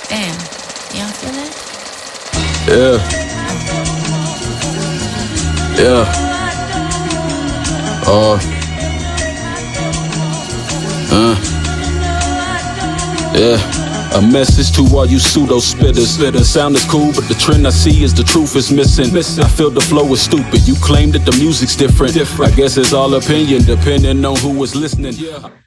Damn, y'all feel that? Yeah, yeah, uh, yeah. A message to all you pseudo spitters. The sound is cool, but the trend I see is the truth is missing. I feel the flow is stupid. You claim that the music's different. I guess it's all opinion, depending on who was listening.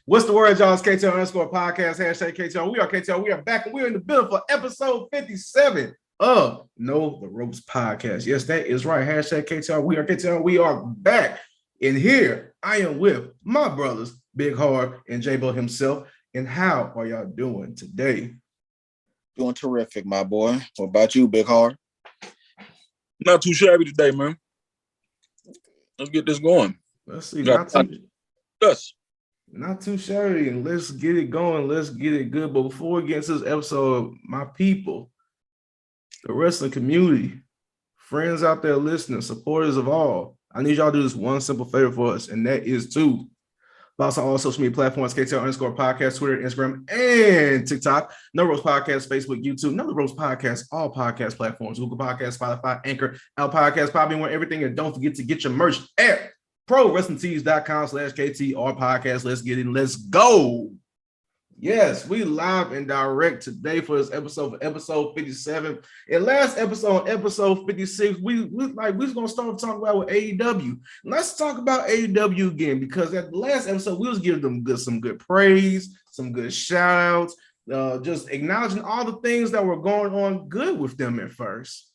What's the word, y'all? It's KTR underscore podcast, hashtag KTR. We are KTR. We are back, and we're in the building for episode 57 of Know the Ropes podcast. Yes, that is right. Hashtag KTR. We are KTR. We are back. And here I am with my brothers, Big Harv and J-Bo himself. And how are y'all doing today? Doing terrific, my boy. What about you, Big Harv? Not too shabby today, man. Let's get this going. Let's see. Not too shabby, and let's get it going. Let's get it good. But before we get into this episode, my people, the wrestling community, friends out there listening, supporters of all, I need y'all to do this one simple favor for us, and that is to follow us on all social media platforms, KTR underscore podcast, Twitter, Instagram, and TikTok. No Ropes Podcast, Facebook, YouTube. No Ropes Podcast, all podcast platforms, Google Podcasts, Spotify, Anchor, Apple Podcasts, Podbean, everything. And don't forget to get your merch at ProWrestlingTees.com/KTR podcast. Let's get in. Let's go. Yes, we live and direct today for this episode 57. And last episode, episode 56, we was gonna start talking about with AEW. Let's talk about AEW again, because at the last episode we was giving them some good praise, some good shout outs, just acknowledging all the things that were going on good with them at first.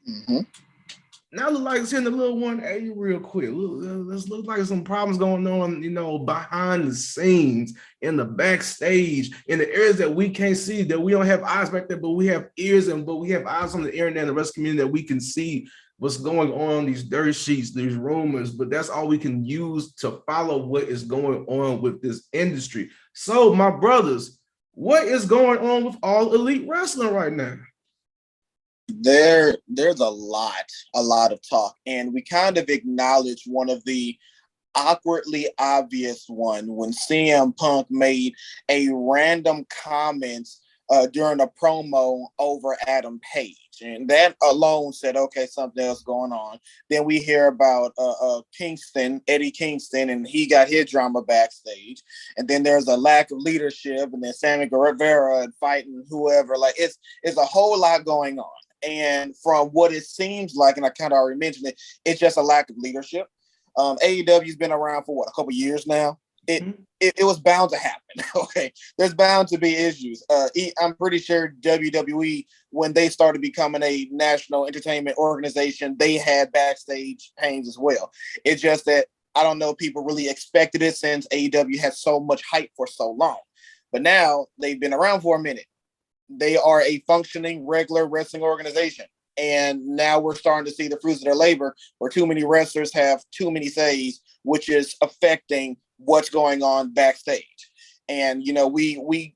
Mm-hmm. Now look like it's hitting the little 180 real quick. Let's look like some problems going on, behind the scenes, in the backstage, in the areas that we can't see, that we don't have eyes back there, but we have ears, but we have eyes on the internet and the rest of the community that we can see what's going on, these dirt sheets, these rumors, but that's all we can use to follow what is going on with this industry. So, my brothers, what is going on with All Elite Wrestling right now? There's a lot of talk, and we kind of acknowledge one of the awkwardly obvious one when CM Punk made a random comment during a promo over Adam Page, and that alone said, okay, something else going on. Then we hear about Eddie Kingston, and he got his drama backstage, and then there's a lack of leadership, and then Sammy Guevara fighting whoever. Like it's a whole lot going on. And from what it seems like, and I kind of already mentioned it, it's just a lack of leadership. AEW's been around for a couple years now. It was bound to happen. Okay, there's bound to be issues. I'm pretty sure WWE, when they started becoming a national entertainment organization, they had backstage pains as well. It's just that I don't know, people really expected it since AEW had so much hype for so long. But now they've been around for a minute. They are a functioning, regular wrestling organization. And now we're starting to see the fruits of their labor, where too many wrestlers have too many says, which is affecting what's going on backstage. And, we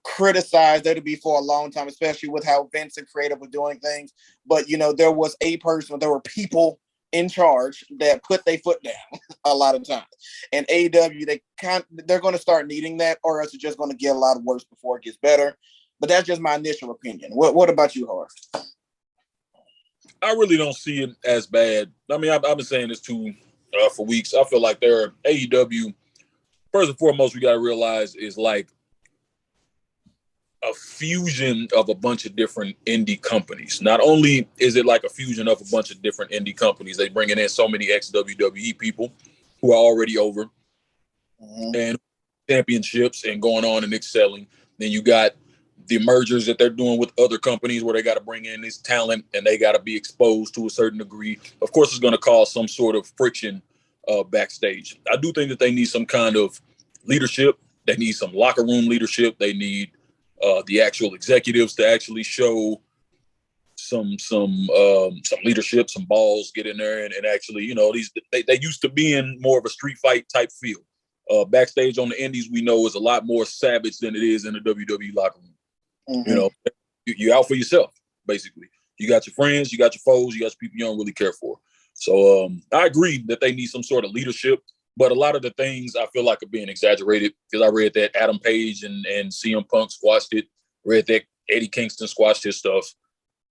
criticized WWE for a long time, especially with how Vince and Creative were doing things. But, there was there were people in charge that put their foot down a lot of times. And AEW, they're going to start needing that, or else it's just going to get a lot worse before it gets better. But that's just my initial opinion. What about you, Harv? I really don't see it as bad. I mean, I've been saying this too for weeks. I feel like they're AEW. First and foremost, we got to realize is like a fusion of a bunch of different indie companies. Not only is it like a fusion of a bunch of different indie companies, they bringing in so many ex-WWE people who are already over and championships and going on and excelling. Then you got the mergers that they're doing with other companies where they got to bring in this talent and they got to be exposed to a certain degree. Of course, it's going to cause some sort of friction backstage. I do think that they need some kind of leadership. They need some locker room leadership. They need the actual executives to actually show some leadership, some balls, get in there and actually, they used to be in more of a street fight type feel. Backstage on the indies, we know, is a lot more savage than it is in the WWE locker room. You out for yourself, basically. You got your friends, you got your foes, you got your people you don't really care for. So I agree that they need some sort of leadership, but a lot of the things I feel like are being exaggerated, because I read that Adam Page and CM Punk squashed it read that Eddie Kingston squashed his stuff.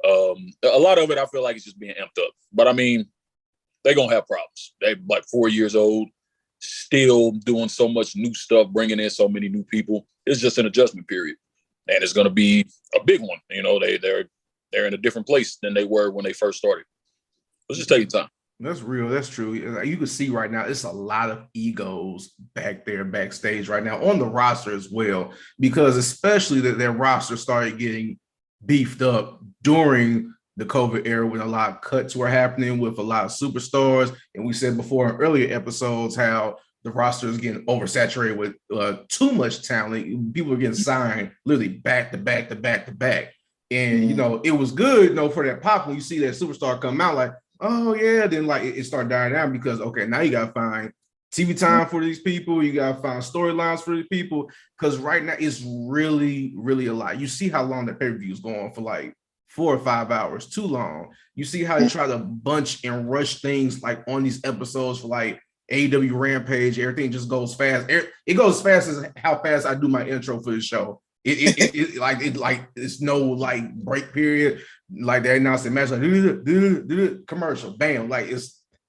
A lot of it I feel like it's just being amped up. But I mean, they're gonna have problems. They're like 4 years old, still doing so much new stuff, bringing in so many new people. It's just an adjustment period, and it's gonna be a big one. You know, they're in a different place than they were when they first started. Let's just take your time. That's real. That's true. You can see right now, it's a lot of egos back there backstage right now on the roster as well, because especially that their roster started getting beefed up during the COVID era when a lot of cuts were happening with a lot of superstars. And we said before in earlier episodes how the roster is getting oversaturated with too much talent. People are getting signed literally back to back to back to back. And, you know, it was good, you know, for that pop when you see that superstar come out like, oh, yeah. Then, like, it started dying down because, okay, now you got to find TV time for these people. You got to find storylines for these people because right now it's really, really a lot. You see how long the pay-per-view is going for, like, 4 or 5 hours, too long. You see how they try to bunch and rush things, like, on these episodes for, like, AEW Rampage. Everything just goes fast. It goes fast as how fast I do my intro for the show. It's no like break period. Like they announced the match, like commercial, bam. Like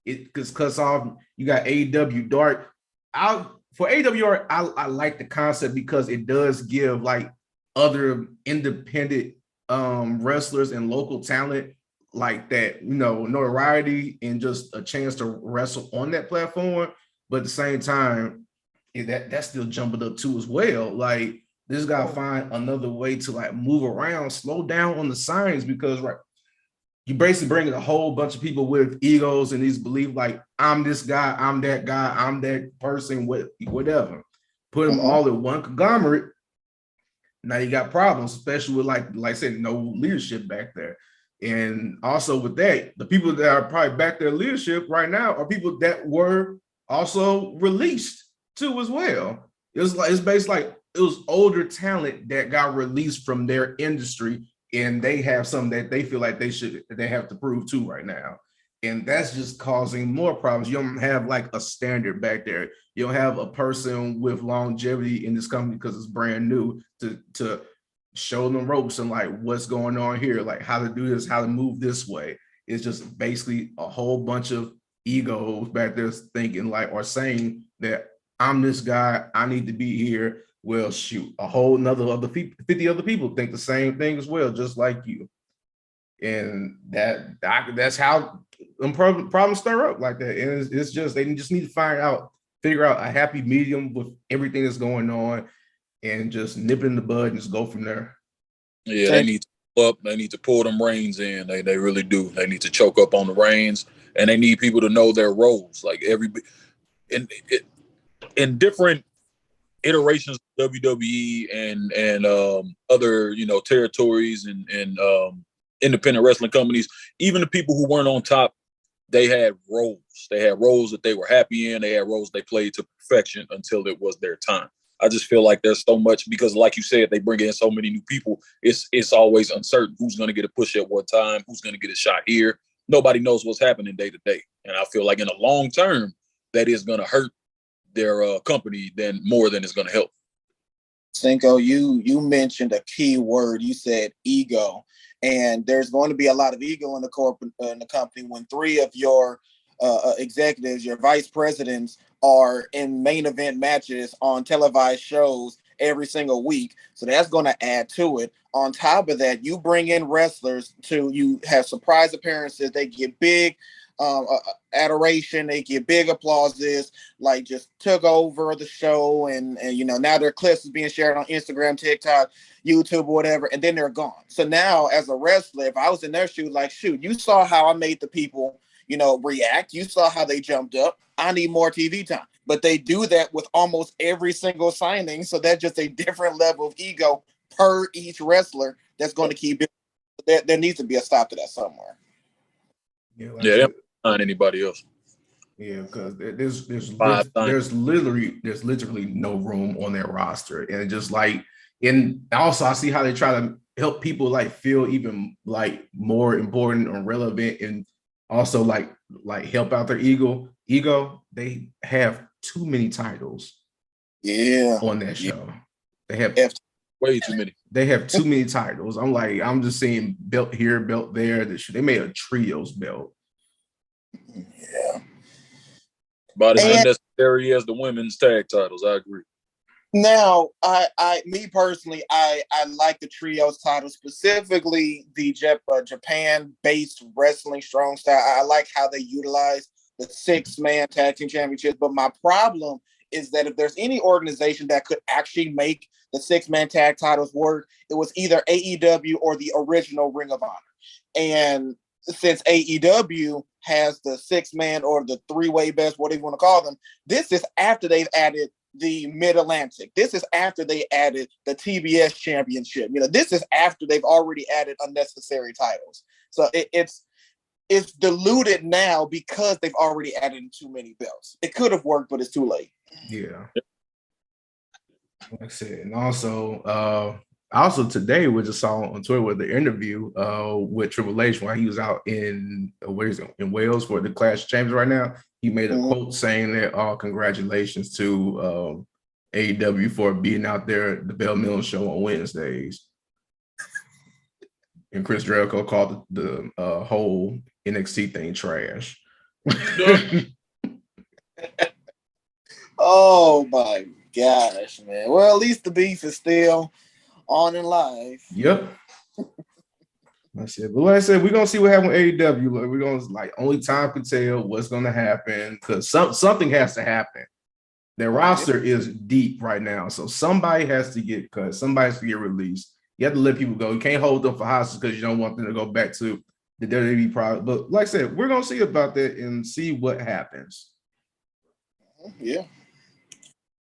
it just cuts off. You got AEW Dark. For AEW, I like the concept because it does give like other independent wrestlers and local talent like that, you know, notoriety and just a chance to wrestle on that platform. But at the same time, that's still jumping up too as well. Like this got to find another way to like move around, slow down on the signs because right, you basically bringing a whole bunch of people with egos and these belief like I'm this guy, I'm that guy, I'm that person, whatever. Put them all in one conglomerate. Now you got problems, especially with like I said, no leadership back there. And also with that, the people that are probably back there leadership right now are people that were also released too as well. It's based like it was older talent that got released from their industry and they have something that they feel like they have to prove too right now. And that's just causing more problems. You don't have like a standard back there. You don't have a person with longevity in this company because it's brand new to show them ropes and like what's going on here, like how to do this, how to move this way. It's just basically a whole bunch of egos back there thinking like or saying that I'm this guy, I need to be here. Well, shoot, a whole nother 50 other people think the same thing as well, just like you. And that's how problems stir up like that. And it's just they just need to figure out a happy medium with everything that's going on and just nip it in the bud and just go from there. Yeah, they need to pull up. They need to pull them reins in. They really do. They need to choke up on the reins, and they need people to know their roles. Like in different iterations of WWE and other territories and independent wrestling companies, even the people who weren't on top, they had roles. They had roles that they were happy in. They had roles they played to perfection until it was their time. I just feel like there's so much because, like you said, they bring in so many new people. It's always uncertain who's going to get a push at what time, who's going to get a shot here. Nobody knows what's happening day to day. And I feel like in the long term, that is going to hurt their company more than it's going to help. Cinko, you mentioned a key word. You said ego. And there's going to be a lot of ego in the company when 3 of your executives, your vice presidents, are in main event matches on televised shows every single week. So that's going to add to it. On top of that, you bring in wrestlers you have surprise appearances. They get big adoration. They get big applauses, like just took over the show. And now their clips is being shared on Instagram, TikTok, YouTube, or whatever. And then they're gone. So now as a wrestler, if I was in their shoes, like, shoot, you saw how I made the people react. You saw how they jumped up. I need more TV time. But they do that with almost every single signing. So that's just a different level of ego per each wrestler that's going to keep it. There needs to be a stop to that somewhere. Yeah, they don't find anybody else. Yeah, because there's literally no room on their roster. And just like, and also I see how they try to help people like feel even like more important or relevant and also like help out their ego. They have too many titles on that show. They have Way too many. They have too many titles. I'm just seeing belt here, belt there. They made a trios belt. Yeah. About as unnecessary as the women's tag titles. I agree. Now, me personally, I like the trios title, specifically the Japan-based wrestling strong style. I like how they utilize the 6-man tag team championships. But my problem is that if there's any organization that could actually make the 6-man tag titles work, it was either AEW or the original Ring of Honor. And since AEW has the 6-man or the 3-way best, whatever you want to call them, this is after they've added the Mid-Atlantic. This is after they added the TBS championship. This is after they've already added unnecessary titles. So it's diluted now because they've already added too many belts. It could have worked, but it's too late. Yeah. Like I said, and also today we just saw on Twitter with the interview with Triple H while he was out in Wales for the Clash of Champions right now. He made a quote saying that congratulations to AEW for being out there at the Bell Mill show on Wednesdays. And Chris Jericho called the whole NXT thing trash. Oh my gosh, man. Well, at least the beef is still on in live. Yep. That's it. But like I said, we're gonna see what happens with AEW. We're gonna only time can tell what's gonna happen because something has to happen. Their roster is deep right now, so somebody has to get cut. Somebody has to get released. You have to let people go. You can't hold them for hostage because you don't want them to go back to the WWE product. But like I said, we're gonna see about that and see what happens. Yeah.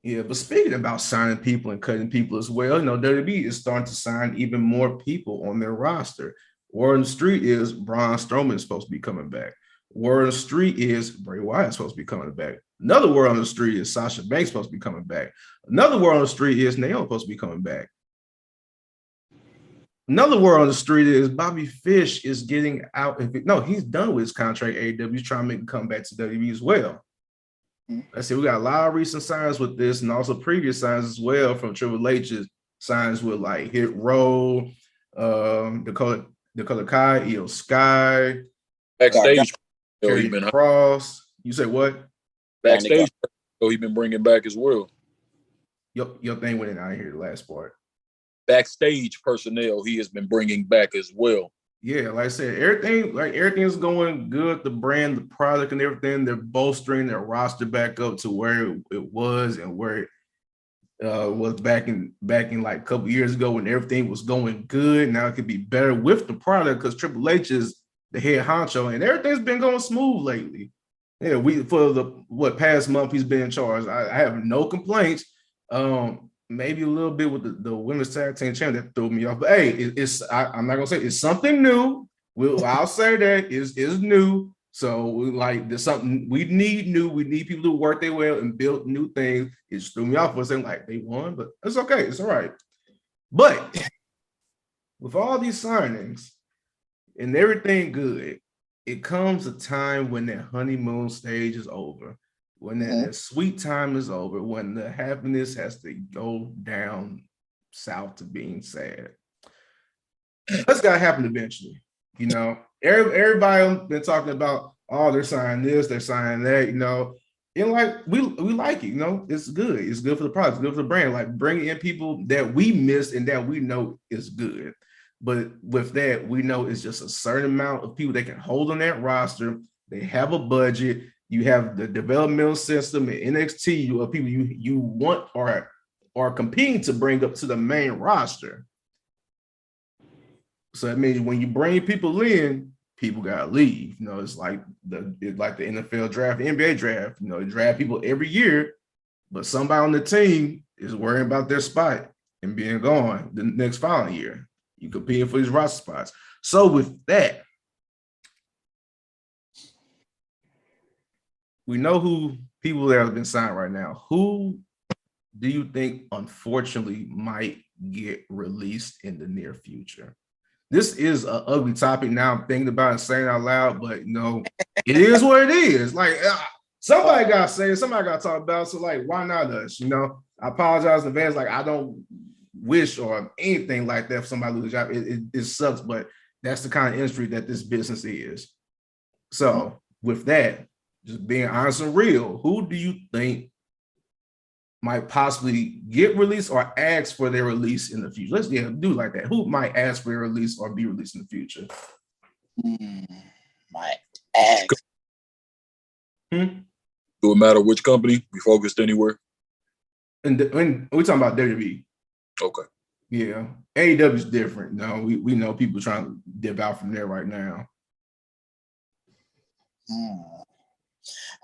Yeah, but speaking about signing people and cutting people as well, WWE is starting to sign even more people on their roster. Word on the street is Braun Strowman is supposed to be coming back. Word on the street is Bray Wyatt is supposed to be coming back. Another word on the street is Sasha Banks supposed to be coming back. Another word on the street is Naomi supposed to be coming back. Another word on the street is Bobby Fish is getting out. He's done with his contract. AEW is trying to make him come back to WWE as well. I see we got a lot of recent signs with this and also previous signs as well from Triple H's signs with Hit Row, Dakota Kai, Io Sky, backstage. Karrion Been Cross. You say what? Backstage. He's been bringing back as well. Your thing went in out of here, the last part. Backstage personnel he has been bringing back as well. Yeah, like I said, everything's going good. The brand, the product, and everything. They're bolstering their roster back up to where it was and where it was back in like a couple years ago when everything was going good. Now it could be better with the product because Triple H is the head honcho, and everything's been going smooth lately. Yeah, for the past month he's been in charge. I have no complaints. Maybe a little bit with the women's tag team champion that threw me off. But hey, I'm not gonna say it's something new. I'll say that is new. So there's something we need new. We need people to work their way and build new things. It just threw me off for saying they won, but it's okay. It's all right. But with all these signings and everything good, it comes a time when that honeymoon stage is over. When that sweet time is over, when the happiness has to go down south to being sad. That's got to happen eventually. Everybody been talking about, they're signing this, they're signing that, and we like it, it's good. It's good for the product, it's good for the brand. Bringing in people that we missed and that we know is good. But with that, we know it's just a certain amount of people they can hold on that roster. They have a budget. You have the developmental system at NXT. You have people you want or are competing to bring up to the main roster. So that means when you bring people in, people gotta leave. It's like the NFL draft, the NBA draft. You draft people every year, but somebody on the team is worrying about their spot and being gone the next following year. You competing for these roster spots. So with that, we know who people that have been signed right now. Who do you think, unfortunately, might get released in the near future? This is an ugly topic now. I'm thinking about it, saying it out loud, but it is what it is. Somebody got to say it. Somebody got to talk about it. So, why not us? I apologize in advance. I don't wish or anything like that for somebody to lose a job. It sucks, but that's the kind of industry that this business is. So with that, just being honest and real, who do you think might possibly get released or ask for their release in the future? Let's do like that. Who might ask for their release or be released in the future? Might ask. Do it matter which company? Be focused anywhere? And we're talking about WWE. Okay. Yeah. AEW is different. No, we know people trying to dip out from there right now.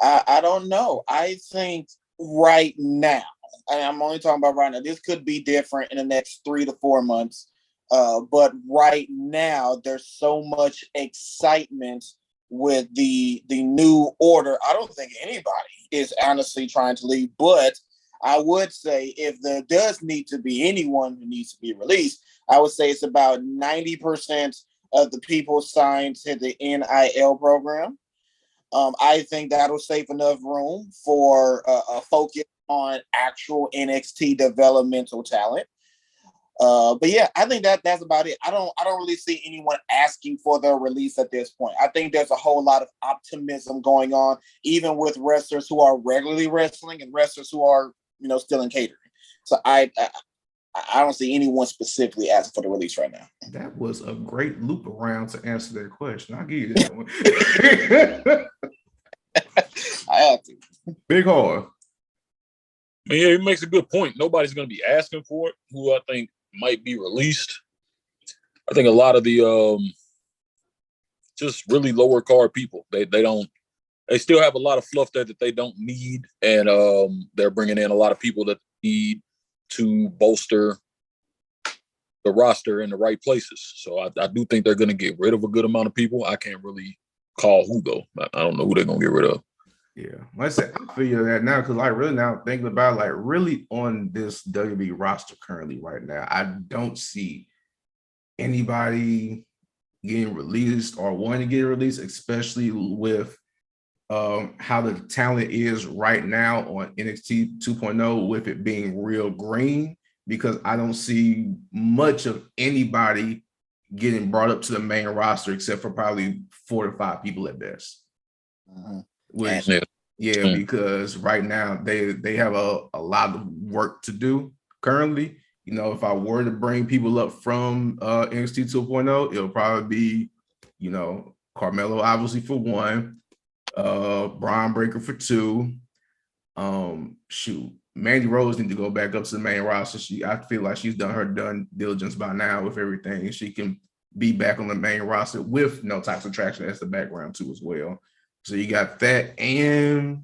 I don't know. I think right now, and I'm only talking about right now, this could be different in the next 3 to 4 months. But right now, there's so much excitement with the new order. I don't think anybody is honestly trying to leave, but I would say if there does need to be anyone who needs to be released, I would say it's about 90% of the people signed to the NIL program. I think that'll save enough room for a focus on actual NXT developmental talent. But yeah, I think that's about it. I don't really see anyone asking for their release at this point. I think there's a whole lot of optimism going on, even with wrestlers who are regularly wrestling and wrestlers who are, still in catering. So I don't see anyone specifically asking for the release right now. That was a great loop around to answer that question. I'll give you that one. I have to. Big Harv. Yeah, he makes a good point. Nobody's going to be asking for it. Who I think might be released. I think a lot of the just really lower card people. They still have a lot of fluff that they don't need, and they're bringing in a lot of people that need to bolster the roster in the right places. So I do think they're going to get rid of a good amount of people. I can't really call who though. I don't know who they're going to get rid of. Yeah, like I said, I feel that now because really now thinking about really on this WWE roster currently right now, I don't see anybody getting released or wanting to get released, especially with how the talent is right now on NXT 2.0 with it being real green, because I don't see much of anybody getting brought up to the main roster except for probably 4 to 5 people at best. Which, because right now they have a lot of work to do currently. If I were to bring people up from NXT 2.0, it'll probably be, Carmelo obviously for 1, Braun Breaker for 2. Mandy Rose needs to go back up to the main roster. I feel like she's done her diligence by now with everything. She can be back on the main roster with No Toxic Attraction as the background too as well. So you got that and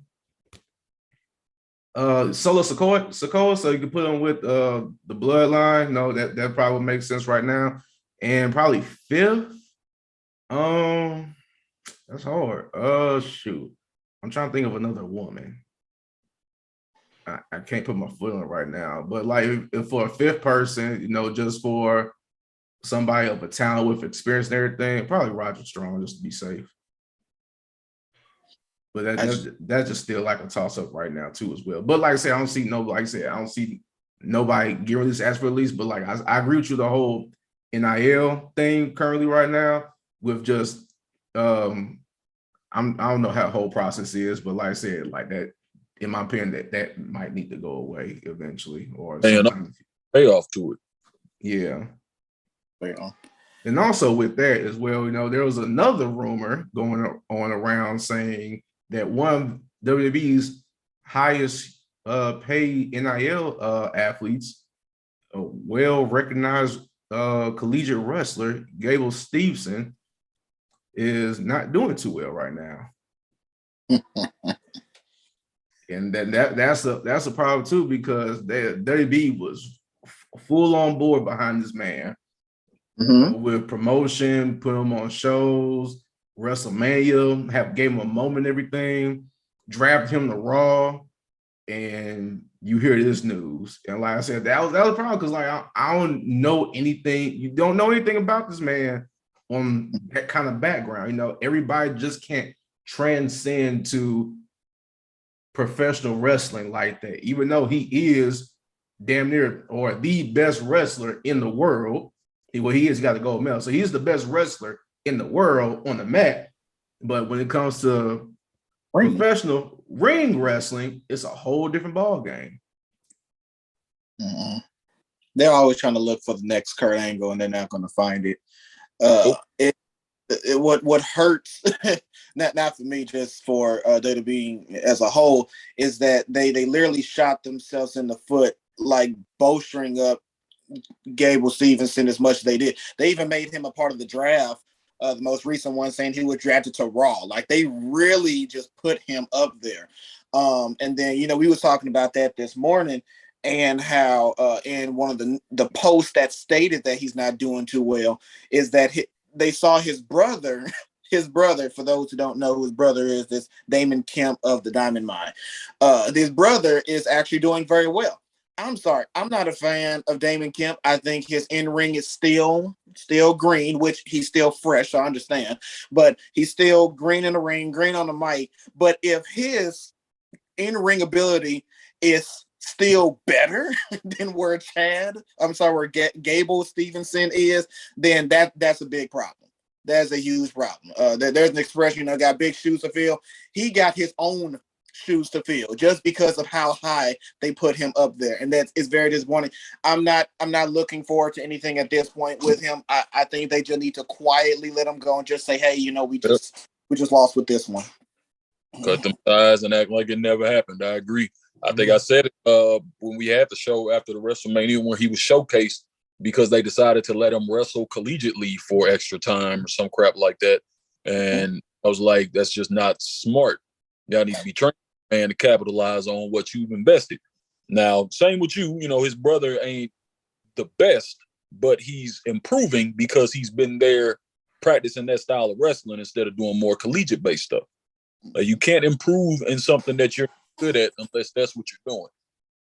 Solo Sikoa, so you can put on with the Bloodline. No, that probably makes sense right now. And probably 5th. That's hard. I'm trying to think of another woman. I can't put my foot on it right now. But if for a 5th person, just for somebody of a talent with experience and everything, probably Roger Strong just to be safe. But that's just still like a toss-up right now too as well. But like I said, I don't see nobody getting released as for release. But I agree with you, the whole NIL thing currently right now with just I don't know how the whole process is, but like I said, like that, in my opinion, that might need to go away eventually or payoff to it. Yeah. And also with that as well, there was another rumor going on around saying that one of WWE's highest paid NIL athletes, a well-recognized collegiate wrestler, Gable Steveson, is not doing too well right now. And that's a problem too, because WWE was full on board behind this man. With promotion, put him on shows, WrestleMania, gave him a moment, everything, drafted him to Raw, and you hear this news. And like I said, that was a problem because I don't know anything. You don't know anything about this man on that kind of background. Everybody just can't transcend to professional wrestling like that, even though he is damn near or the best wrestler in the world. He has got a gold medal. So he's the best wrestler in the world on the mat. But when it comes to professional ring wrestling, it's a whole different ball game. Mm-hmm. They're always trying to look for the next Kurt Angle, and they're not going to find it. What hurts, not for me, just for WWE as a whole, is that they literally shot themselves in the foot, like bolstering up Gable Stevenson as much as they did. They even made him a part of the draft, the most recent one, saying he was drafted to Raw. Like, they really just put him up there. And then, we were talking about that this morning, and how in one of the posts that stated that he's not doing too well is that they saw his brother. His brother, for those who don't know who his brother is, this Damon Kemp of the Diamond Mine. His brother is actually doing very well. I'm sorry, I'm not a fan of Damon Kemp. I think his in-ring is still green, which he's still fresh, I understand. But he's still green in the ring, green on the mic. But if his in-ring ability is still better than where Gable Stevenson is, then that's a big problem. That's a huge problem. There's an expression, got big shoes to fill. He got his own shoes to fill just because of how high they put him up there, and it's very disappointing. I'm not looking forward to anything at this point with him. I think they just need to quietly let him go and just say, hey, we just lost with this one. Cut them ties and act like it never happened. I agree. I think I said it when we had the show after the WrestleMania when he was showcased, because they decided to let him wrestle collegiately for extra time or some crap like that. And I was like, that's just not smart. Y'all need to be trained and to capitalize on what you've invested. Now, same with you, his brother ain't the best, but he's improving because he's been there practicing that style of wrestling instead of doing more collegiate-based stuff. You can't improve in something that you're good at unless that's what you're doing.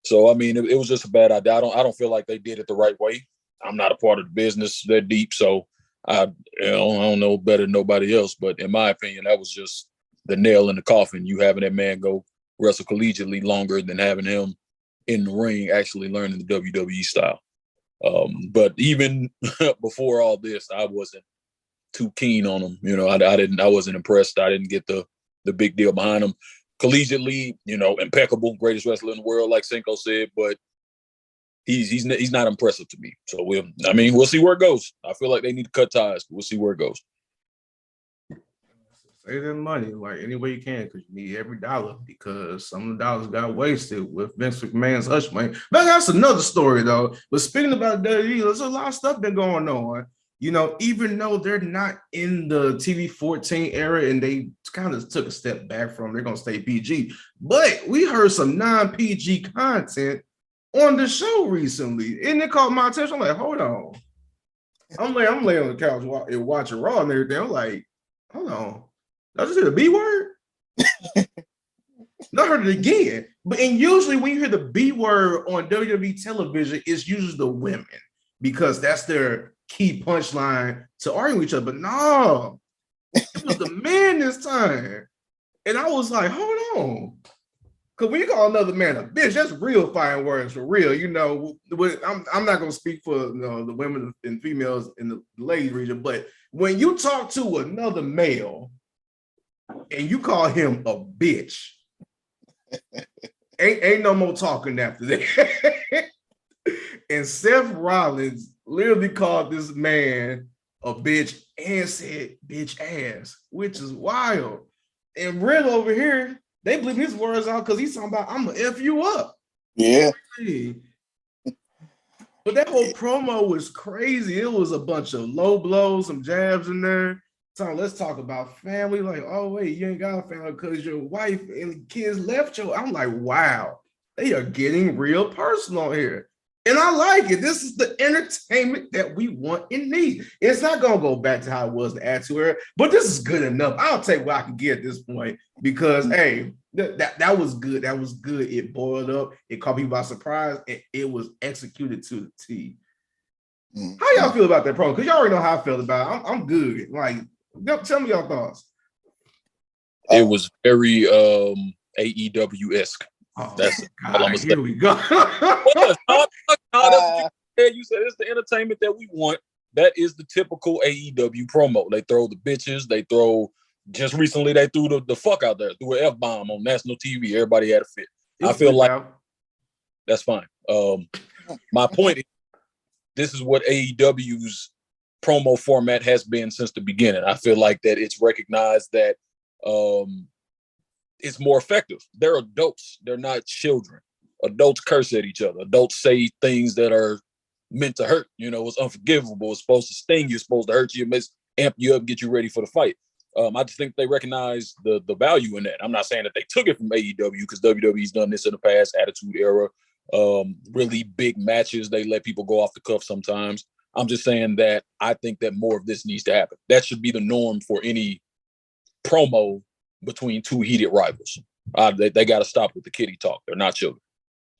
So, I mean, it was just a bad idea. I don't feel like they did it the right way. I'm not a part of the business that deep, so I don't know better than nobody else. But in my opinion, that was just the nail in the coffin. You having that man go wrestle collegiately longer than having him in the ring actually learning the WWE style. But even before all this, I wasn't too keen on him. I wasn't impressed. I didn't get the big deal behind him. Collegiately, impeccable, greatest wrestler in the world, like Cinko said, but he's not impressive to me. So we'll see where it goes. I feel like they need to cut ties, but we'll see where it goes. Save that money like any way you can, because you need every dollar, because some of the dollars got wasted with Vince McMahon's hush money. But that's another story though. But speaking about WWE, there's a lot of stuff been going on. Even though they're not in the TV 14 era and they kind of took a step back from, they're gonna stay PG. But we heard some non-PG content on the show recently, and it caught my attention. I'm like, hold on. I'm laying on the couch watching Raw and everything. I'm like, hold on. Did I just hear the B word? I heard it again. And usually when you hear the B word on WWE television, it's usually the women, because that's their key punchline to argue with each other. But no, it was the man this time. And I was like, hold on. Because when you call another man a bitch, that's real fine words for real. I'm not going to speak for the women and females in the ladies region, but when you talk to another male and you call him a bitch, ain't no more talking after that. And Seth Rollins literally called this man a bitch and said bitch ass, which is wild. And Rill over here, they bleep his words out because he's talking about, I'm gonna F you up. Yeah. But that whole promo was crazy. It was a bunch of low blows, some jabs in there. So let's talk about family. Like, oh wait, you ain't got a family because your wife and kids left you. I'm like, wow, they are getting real personal here. And I like it. This is the entertainment that we want and need. It's not going to go back to how it was in the Attitude Era, but this is good enough. I'll take what I can get at this point because, hey, that was good. That was good. It boiled up. It caught people by surprise, and it was executed to the T. How y'all feel about that promo? Because y'all already know how I felt about it. I'm good. Like, tell me your thoughts. It was very AEW-esque. Oh, That's all I'm God, gonna say. here we go. No, that's what you said. You said it's the entertainment that we want. That is the typical AEW promo. They throw the bitches. They throw. Just recently, they threw the fuck out there. Threw an F-bomb on national TV. Everybody had a fit. I feel like that's fine. My point is, this is what AEW's promo format has been since the beginning. I feel like that it's recognized that it's more effective. They're adults. They're not children. Adults curse at each other. Adults say things that are meant to hurt. You know, it's unforgivable. It's supposed to sting you. It's supposed to hurt you. It amp you up, get you ready for the fight. I just think they recognize the value in that. I'm not saying that they took it from AEW because WWE's done this in the past, Attitude Era, really big matches. They let people go off the cuff sometimes. I'm just saying that I think that more of this needs to happen. That should be the norm for any promo between two heated rivals. They got to stop with the kiddie talk. They're not children.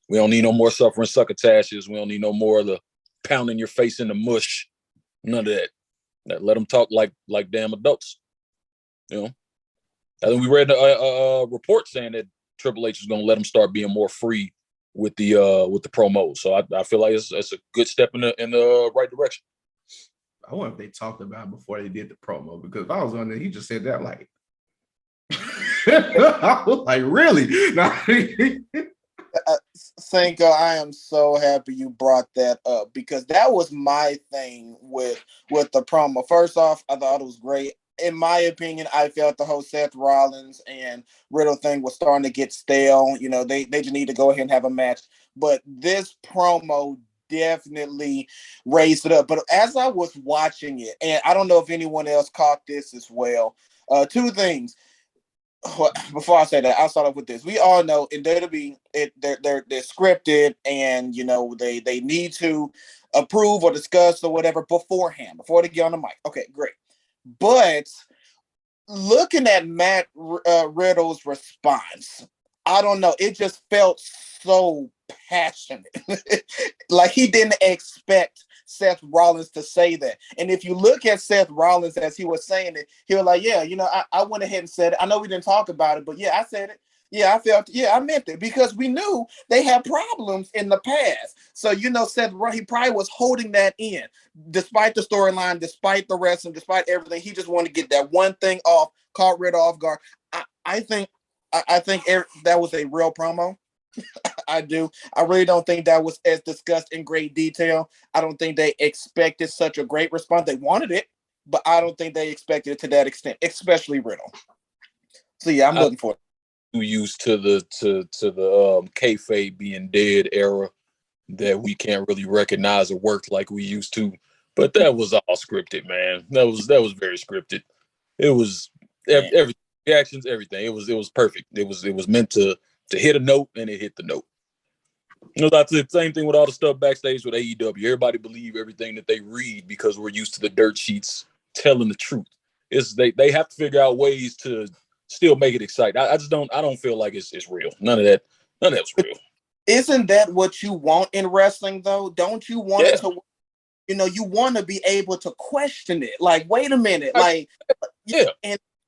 We don't need no more suffering succotashes. We don't need no more of the pounding your face in the mush. None of that. Let them talk like damn adults. You know, I think we read a report saying that Triple H is going to let them start being more free with the promos. So I feel like it's a good step in the right direction. I wonder if they talked about it before they did the promo, because if I was on there, he just said that like, I was like, really? Cinko, I am so happy you brought that up because that was my thing with the promo. First off, I thought it was great. In my opinion, I felt the whole Seth Rollins and Riddle thing was starting to get stale. You know, they just need to go ahead and have a match. But this promo definitely raised it up. But as I was watching it, and I don't know if anyone else caught this as well, two things. Before I say that, I'll start off with this. We all know in WWE, they're scripted, and you know they need to approve or discuss or whatever beforehand before they get on the mic. Okay, great. But looking at Matt Riddle's response, I don't know. It just felt so passionate. Like he didn't expect Seth Rollins to say that. And if you look at Seth Rollins as he was saying it, he was like, yeah, you know, I went ahead and said it. I know we didn't talk about it, but yeah, I said it. Yeah, I meant it because we knew they had problems in the past. So, you know, he probably was holding that in despite the storyline, despite the wrestling, despite everything. He just wanted to get that one thing off, caught Riddle off guard. I think that was a real promo. I do. I really don't think that was as discussed in great detail. I don't think they expected such a great response. They wanted it, but I don't think they expected it to that extent, especially Riddle. So yeah, I'm looking for it. Used to the kayfabe being dead era that we can't really recognize or work like we used to. But that was all scripted, man. That was very scripted. It was every reactions, everything. It was perfect. It was meant to hit a note, and it hit the note. You know, that's the same thing with all the stuff backstage with AEW. Everybody believe everything that they read because we're used to the dirt sheets telling the truth. They have to figure out ways to still make it exciting. I don't feel like it's real. None of that's real. Isn't that what you want in wrestling though? Don't you want it to, you know, you want to be able to question it. Like, wait a minute. Like, yeah.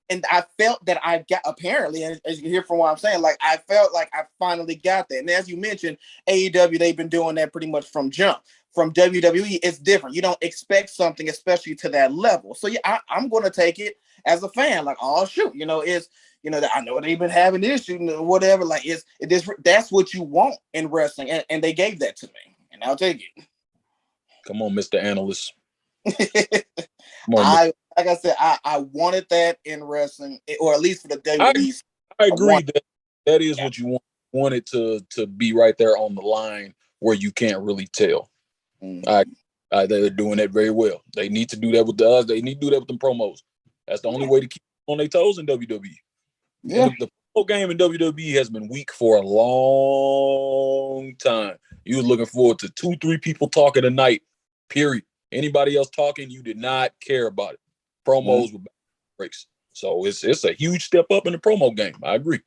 And I felt that I got, apparently, as you can hear from what I'm saying, like I felt like I finally got that. And as you mentioned, AEW, they've been doing that pretty much from jump. From WWE, it's different. You don't expect something, especially to that level. So yeah, I'm going to take it as a fan. Like, oh shoot, you know, I know they've been having issues, whatever. Like, that's what you want in wrestling, and they gave that to me, and I'll take it. Come on, Mr. Analyst. Like I said, I wanted that in wrestling, or at least for the WWE. I agree that is what you want. You want it to be right there on the line where you can't really tell. Mm-hmm. They're doing that very well. They need to do that with us. They need to do that with them promos. That's the only way to keep on their toes in WWE. Yeah. The promo game in WWE has been weak for a long time. You were looking forward to 2-3 people talking a night, period. Anybody else talking, you did not care about it. Promos were breaks. So it's a huge step up in the promo game. I agree.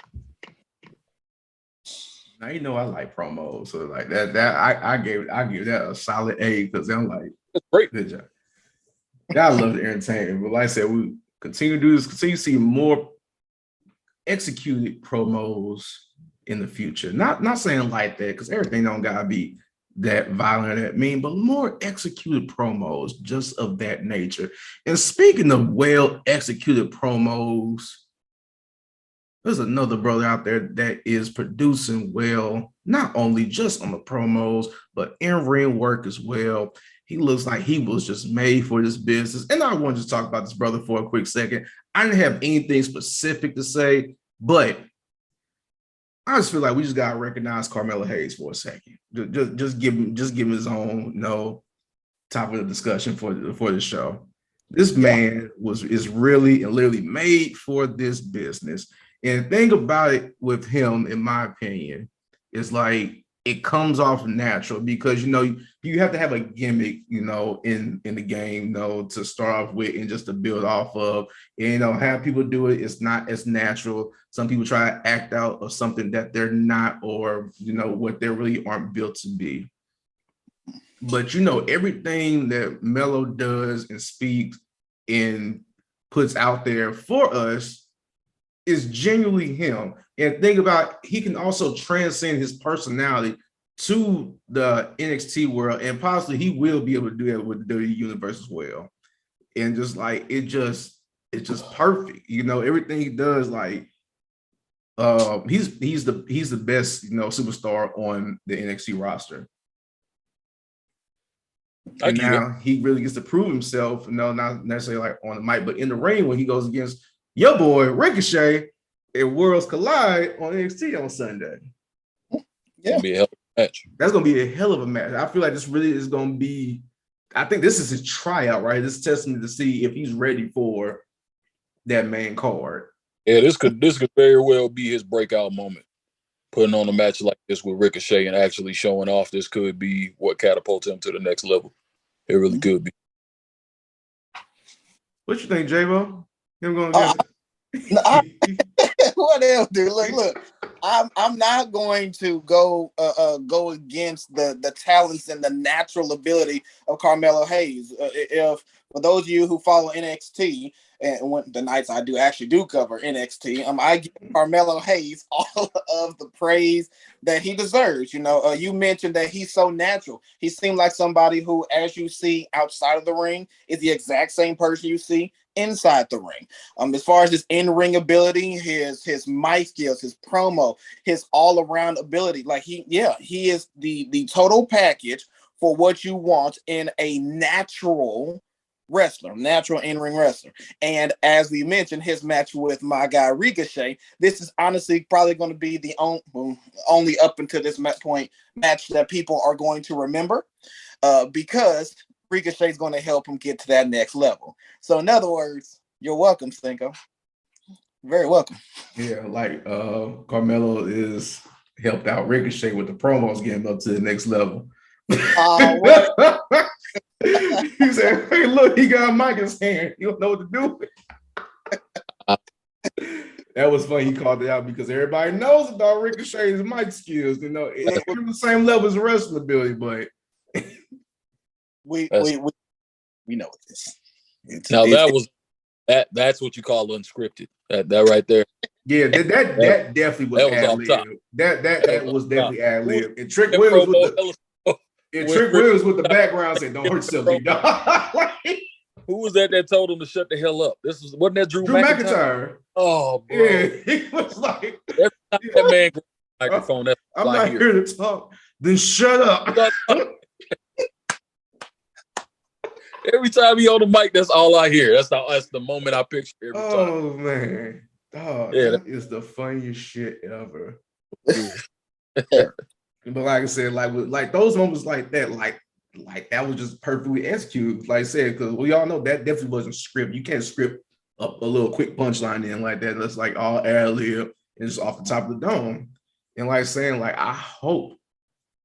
Now you know I like promos, so like that I give that a solid A because I'm like, that's great. Good job. I love the entertainment, but like I said, we continue to do this, continue to see more executed promos in the future. Not saying like that, because everything don't gotta be that violent or that mean, but more executed promos just of that nature. And speaking of well executed promos, there's another brother out there that is producing well, not only just on the promos, but in ring work as well. He looks like he was just made for this business. And I wanted to talk about this brother for a quick second. I didn't have anything specific to say, but I just feel like we just gotta recognize Carmelo Hayes for a second. Just give him his own, topic of discussion for the show. This man is really and literally made for this business. And the thing about it with him, in my opinion, is like it comes off natural because you have to have a gimmick, in the game, to start off with and just to build off of. And have people do it, it's not as natural. Some people try to act out of something that they're not, or what they really aren't built to be. But everything that Melo does and speaks and puts out there for us is genuinely him. And think about, he can also transcend his personality to the NXT world, and possibly he will be able to do that with the WWE universe as well. And just like it's just perfect. Everything he does, like he's the best superstar on the NXT roster. And now he really gets to prove himself, not necessarily like on the mic, but in the ring when he goes against your boy Ricochet and Worlds Collide on NXT on Sunday. Yeah, be a hell of a match. That's gonna be a hell of a match. I feel like this really is gonna be. I think this is his tryout, right? This is testament to see if he's ready for that main card. Yeah, this could very well be his breakout moment. Putting on a match like this with Ricochet and actually showing off, this could be what catapults him to the next level. It really could be. What you think, J-Bo? Him going whatever, dude. Look, I'm not going to go against the talents and the natural ability of Carmelo Hayes. If for those of you who follow NXT, and when the nights I do cover NXT, I give Carmelo Hayes all of the praise that he deserves. You mentioned that he's so natural. He seemed like somebody who, as you see outside of the ring, is the exact same person you see inside the ring. As far as his in-ring ability, his mic skills, his promo, his all-around ability, like he is the total package for what you want in a natural in-ring wrestler. And as we mentioned, his match with my guy Ricochet, this is honestly probably going to be the only up until this point match that people are going to remember, because Ricochet is going to help him get to that next level. So in other words, you're welcome, Cinko. Very welcome. Yeah, like Carmelo is helped out Ricochet with the promos, getting up to the next level. He said, "Hey, look, he got a mic in his hand. You don't know what to do with it." That was funny. He called it out because everybody knows about Ricochet's mic skills. It's the same level as wrestling ability, but we know this. That's what you call unscripted. That right there. Yeah, that definitely was ad lib. That was definitely ad lib. And Trick Williams with the background said, "Don't hurt yourself, big dog." Who was that told him to shut the hell up? Wasn't that Drew McIntyre? Oh, bro. Yeah, he was like, every time that man grabs the microphone, I'm not here to talk. Then shut up. Every time he on the mic, that's all I hear. That's the moment I picture every time. Oh man, that is the funniest shit ever. But like I said, like those moments like that, like that was just perfectly executed. Like I said, because we all know that definitely wasn't script. You can't script up a little quick punchline in like that. That's like all ad lib and just off the top of the dome. And like saying, like I hope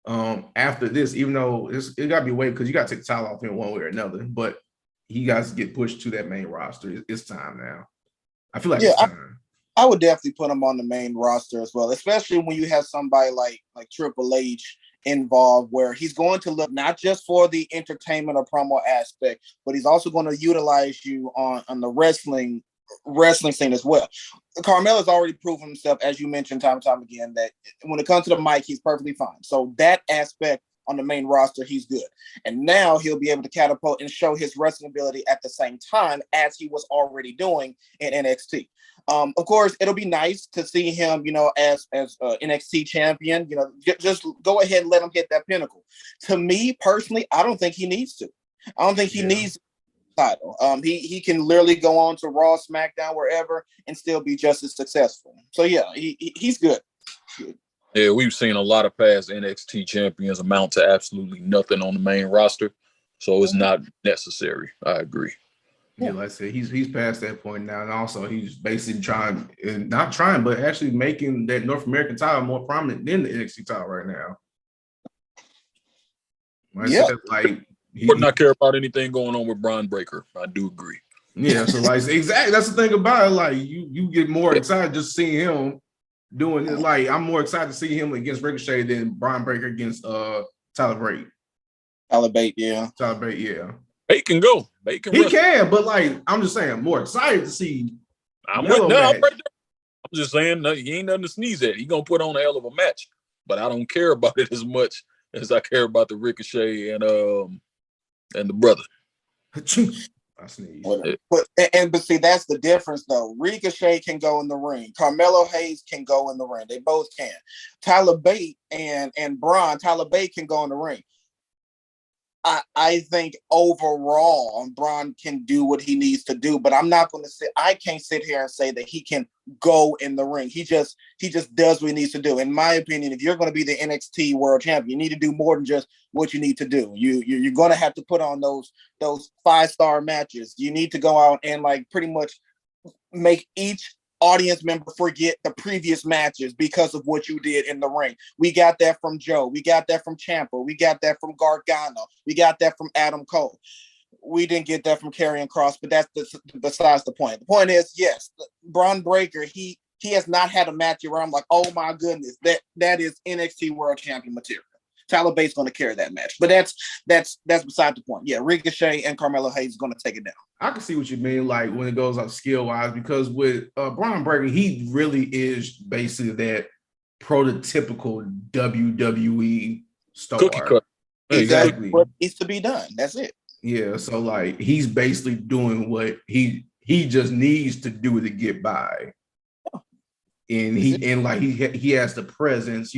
after this, even though it got to be way because you got to take the title off him one way or another, but he got to get pushed to that main roster. It's time now. I feel like it's time. I would definitely put him on the main roster as well, especially when you have somebody like Triple H involved, where he's going to look not just for the entertainment or promo aspect, but he's also going to utilize you on the wrestling wrestling scene as well. Carmelo's already proven himself, as you mentioned time and time again, that when it comes to the mic, he's perfectly fine. So that aspect on the main roster, he's good. And now he'll be able to catapult and show his wrestling ability at the same time as he was already doing in NXT. Of course, it'll be nice to see him, as NXT champion. Just go ahead and let him hit that pinnacle. To me personally, I don't think he needs to. I don't think he needs title. He can literally go on to Raw, SmackDown, wherever, and still be just as successful. So yeah, he's good. Yeah, we've seen a lot of past NXT champions amount to absolutely nothing on the main roster, so it's not necessary. I agree. Yeah, like I said, he's past that point now, and also he's basically but actually making that North American title more prominent than the NXT title right now. He would not care about anything going on with Braun Breaker. I do agree. Yeah, so exactly, that's the thing about it. Like you get more excited just seeing him doing it. Like I'm more excited to see him against Ricochet than Braun Breaker against Tyler Bate. Tyler Bate, yeah. Bate can go. He can, but like I'm just saying, more excited to see. I'm just saying, he ain't nothing to sneeze at. He gonna put on a hell of a match, but I don't care about it as much as I care about the Ricochet and the brother. I sneeze. But see, that's the difference though. Ricochet can go in the ring. Carmelo Hayes can go in the ring. They both can. Tyler Bate and Braun, Tyler Bate can go in the ring. I think overall Braun can do what he needs to do, but I can't sit here and say that he can go in the ring. He just does what he needs to do. In my opinion, if you're going to be the NXT World Champion, you need to do more than just what you need to do. You're going to have to put on those 5-star matches. You need to go out and like pretty much make each audience member forget the previous matches because of what you did in the ring. We got that from Joe. We got that from Ciampa. We got that from Gargano. We got that from Adam Cole. We didn't get that from Karrion Kross, but that's besides the point. The point is, yes, Braun Breaker, he has not had a match where I'm like, oh my goodness, that is NXT World Champion material. Tyler Bate's going to carry that match, but that's beside the point. Yeah, Ricochet and Carmelo Hayes is going to take it down. I can see what you mean, like when it goes up skill wise, because with Braun Breaker, he really is basically that prototypical WWE star. Cookie cut. Exactly. What needs to be done. That's it. Yeah, so like he's basically doing what he just needs to do to get by, and he has the presence,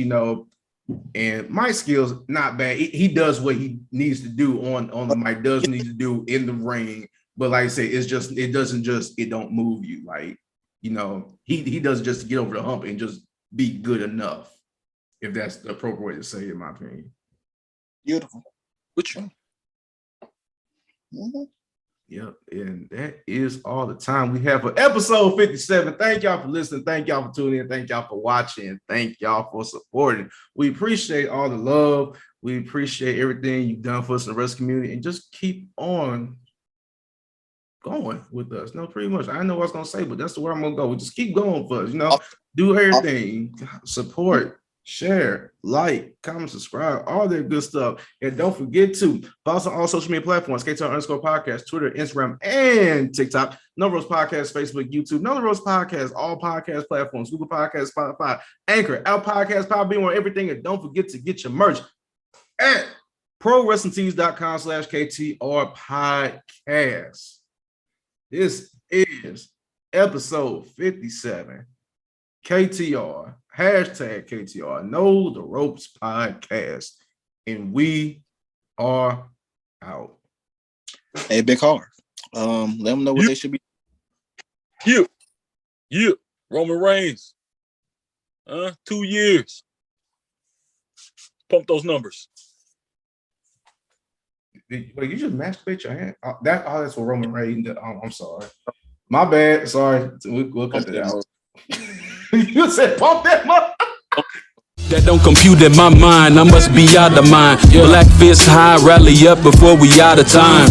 And my skills not bad. He does what he needs to do on the mic. Does need to do in the ring. But like I say, it don't move you. Like he does just to get over the hump and just be good enough. If that's the appropriate way to say it, in my opinion. Beautiful. Which one? Mm-hmm. Yep, and that is all the time we have for episode 57. Thank y'all for listening. Thank y'all for tuning in. Thank y'all for watching. Thank y'all for supporting. We appreciate all the love. We appreciate everything you've done for us in the wrestling community, and just keep on going with us. No, pretty much. I know what I was gonna say, but that's the way I'm gonna go. We just keep going for us. Do everything. Support. Share, like, comment, subscribe, all that good stuff. And don't forget to follow us on all social media platforms, KTR_podcast, Twitter, Instagram, and TikTok. No Rose Podcast, Facebook, YouTube. No Rose Podcast, all podcast platforms, Google Podcasts, Spotify, Anchor, Apple Podcasts, Podbean, everything. And don't forget to get your merch at ProWrestlingTees.com/KTR Podcast. This is episode 57. KTR, #KTR, Know the Ropes Podcast, and we are out. Hey, Big Harv, let them know what they should be. You, Roman Reigns, 2 years. Pump those numbers. Wait, you just masturbate your hand? That's for Roman Reigns. I'm sorry. My bad. Sorry. We'll cut that out. You said pump that up. That don't compute in my mind. I must be out of mind. Black fist high, rally up before we out of time.